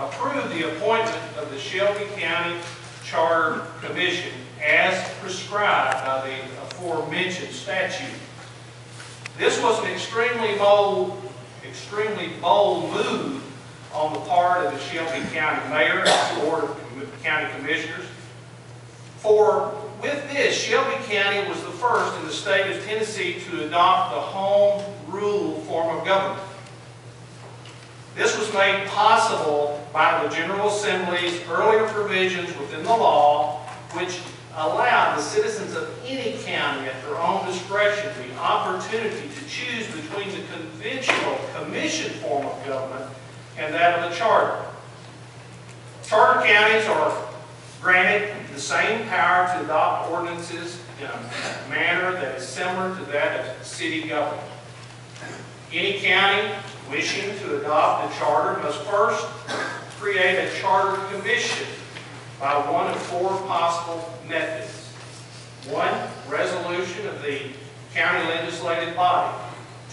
approved the appointment of the Shelby County Charter Commission as prescribed by the aforementioned statute. This was an extremely bold move on the part of the Shelby County Mayor and Board of County Commissioners. For with this, Shelby County was the first in the state of Tennessee to adopt the home rule form of government. This was made possible by the General Assembly's earlier provisions within the law, which allowed the citizens of any county at their own discretion the opportunity to choose between the conventional commission form of government and that of the charter. Charter counties are granted the same power to adopt ordinances in a manner that is similar to that of city government. Any county wishing to adopt a charter must first create a charter commission by one of four possible methods. 1, resolution of the county legislative body.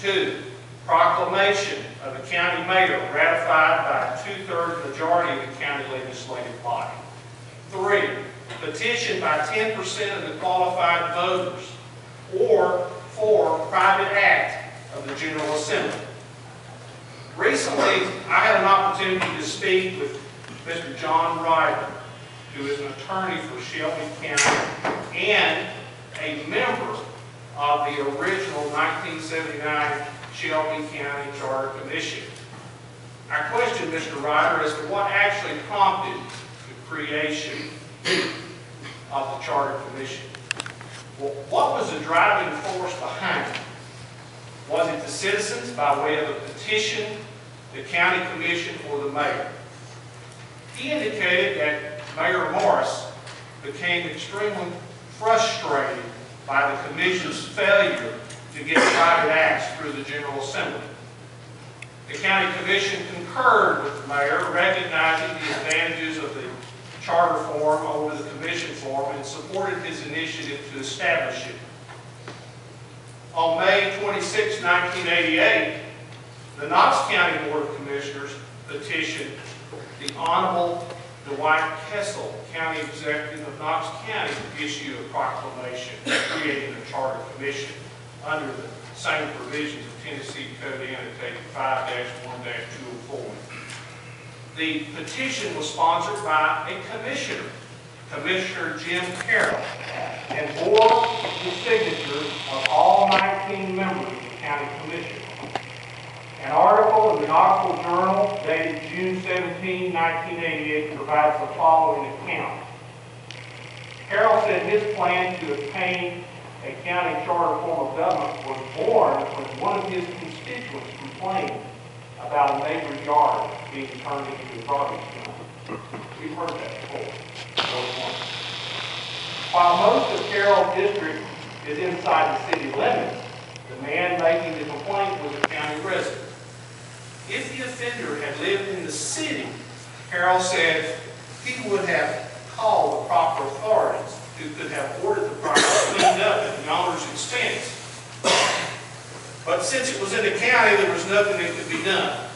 2, proclamation of the county mayor ratified by a 2/3 majority of the county legislative body. 3, petition by 10% of the qualified voters. Or 4, private act of the General Assembly. Recently, I had an opportunity to speak with Mr. John Ryder, who is an attorney for Shelby County and a member of the original 1979 Shelby County Charter Commission. I questioned Mr. Ryder as to what actually prompted the creation of the Charter Commission. Well, what was the driving force behind it? Was it the citizens by way of a petition, the county commission, or the mayor? He indicated that Mayor Morris became extremely frustrated by the commission's failure to get private acts through the General Assembly. The county commission concurred with the mayor, recognizing the advantages of the charter form over the commission form, and supported his initiative to establish it. On May 26, 1988, the Knox County Board of Commissioners petitioned the Honorable Dwight Kessel, County Executive of Knox County, to issue a proclamation creating a charter commission under the same provisions of Tennessee Code Annotated 5-1-204. The petition was sponsored by a commissioner, Commissioner Jim Carroll, and bore the signatures of all 19 members of the County Commission. An article in the Knoxville Journal dated June 17, 1988 provides the following account. Carroll said his plan to obtain a county charter form of government was born when one of his constituents complained about a neighbor's yard being turned into a garbage dump. We've heard that before. While most of Carroll's district is inside the city limits, the man making the complaint was a county resident. If the offender had lived in the city, Carroll said he would have called the proper authorities who could have ordered the property cleaned up at the owner's expense. But since it was in the county, there was nothing that could be done.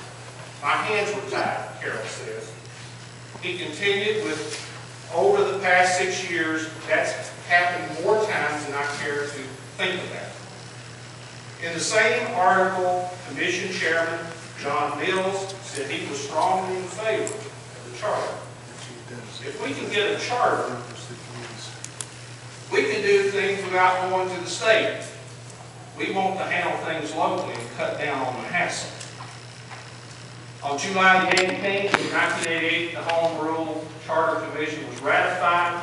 My hands were tied, Carroll says. He continued with, over the past 6 years, that's happened more times than I care to think about. In the same article, Commission Chairman John Mills said he was strongly in favor of the charter. If we can get a charter, we can do things without going to the state. We want to handle things locally and cut down on the hassle. On July the 18th, 1988, the Home Rule Charter Commission was ratified.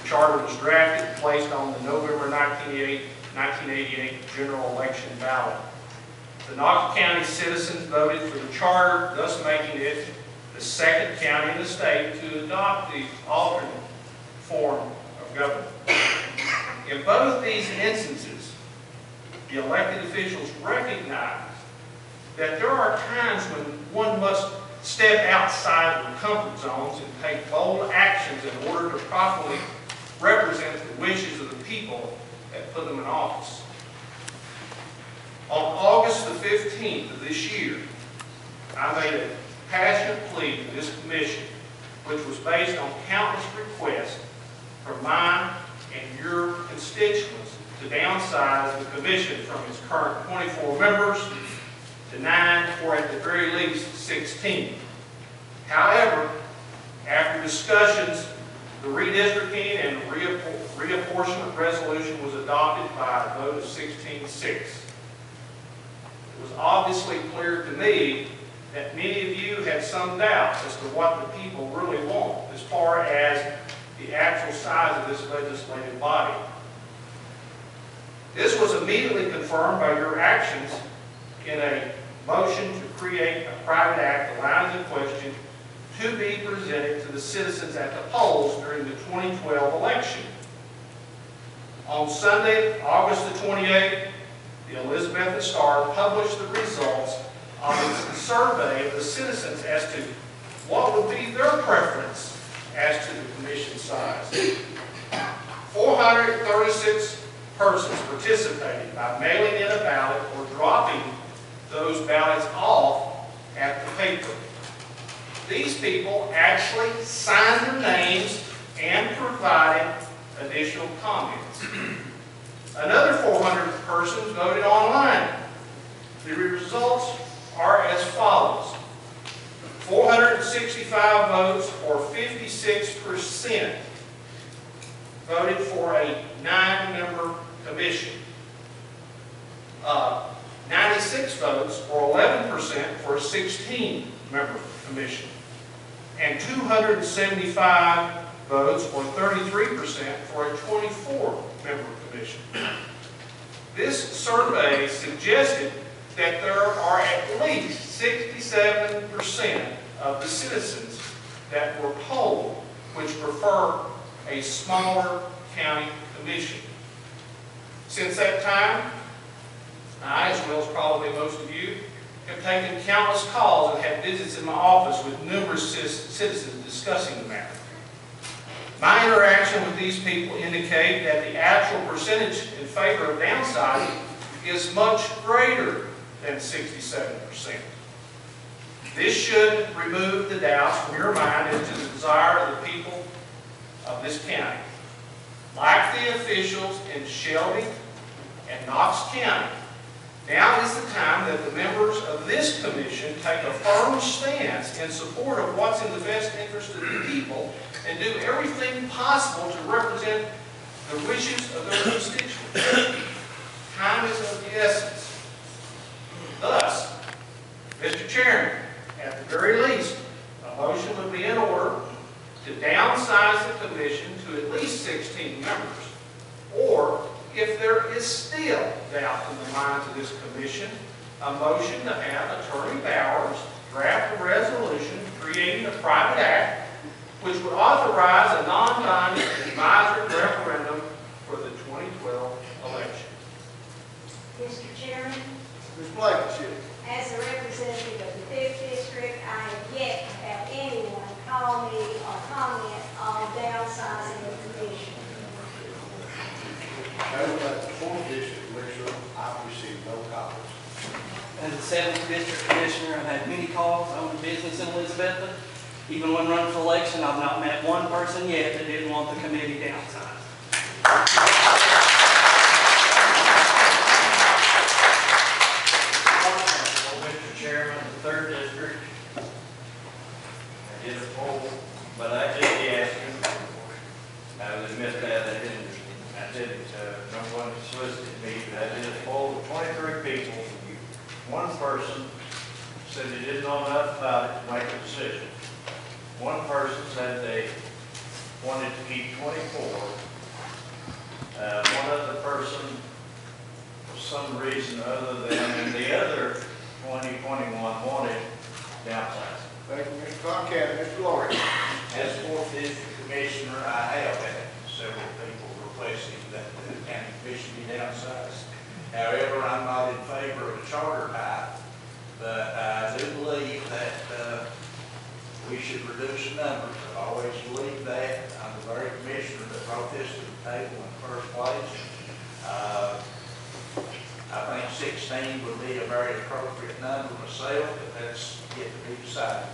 The charter was drafted and placed on the November 1988 general election ballot. The Knox County citizens voted for the charter, thus making it the second county in the state to adopt the alternate form of government. In both these instances, the elected officials recognize that there are times when one must step outside their comfort zones and take bold actions in order to properly represent the wishes of the people that put them in office. On August the 15th of this year, I made a passionate plea to this based on countless requests from mine and your constituents to downsize the commission from its current 24 members to 9, or at the very least 16. However, after discussions, the redistricting and reapportionment resolution was adopted by a vote of 16-6. It was obviously clear to me that many of you had some doubts as to what the people really want as far as the actual size of this legislative body. This was immediately confirmed by your actions in a motion to create a private act allowing the question to be presented to the citizens at the polls during the 2012 election. On Sunday, August the 28th, the Elizabethton Star published the results of its survey of the citizens as to what would be their preference as to the commission size. 436 persons participated by mailing in a ballot or dropping those ballots off at the paper. These people actually signed their names and provided additional comments. Another 400 persons voted online. The results are as follows. 465 votes, or 56%, voted for a 9-member commission. 96 votes, or 11%, for a 16-member commission. And 275 votes, or 33%, for a 24-member commission. This survey suggested that there are at least 67% of the citizens that were polled which prefer a smaller county commission. Since that time, I, as well as probably most of you, have taken countless calls and had visits in my office with numerous citizens discussing the matter. My interaction with these people indicate that the actual percentage in favor of downsizing is much greater than 67%. This should remove the doubts from your mind as to the desire of the people of this county. Like the officials in Shelby and Knox County, now is the time that the members of this commission take a firm stance in support of what's in the best interest of the people and do everything possible to represent the wishes of their constituents. Time is of the essence. Thus, Mr. Chairman, at the very least, a motion would be in order to downsize the commission to at least 16 members, or if there is still doubt in the minds of this commission, a motion to have Attorney Bowers draft a resolution creating a private act which would authorize a non-binding advisory referendum for the 2012 election. Mr. Chairman, Ms. Blankenship. as a representative of the 5th District, I have yet to have anyone call me or comment on downsizing the commission. As the 4th District Commissioner, I've received no comments. As a 7th District Commissioner, I've had many calls on the business in Elizabethton. Even when running for election, I've not met one person yet that didn't want the committee downsized. Mr. Chairman, the 3rd District, I did a poll, but I did ask him, I would admit that I didn't, no one solicited me, but I did a poll of 23 people. One person said they didn't know enough about it to make a decision. One person said they wanted to keep 24. One other person, for some reason other than, and the other 21 wanted downsizing. Thank you, Mr. Concat. Mr. Lawrence. As 4th District Commissioner, I have had several people requesting that the county commission be downsized. However, I'm not in favor of a charter type, but I do believe that we should reduce the numbers. I've always believed that. I'm the very commissioner that brought this to the table in the first place. I think 16 would be a very appropriate number myself, but that's yet to be decided.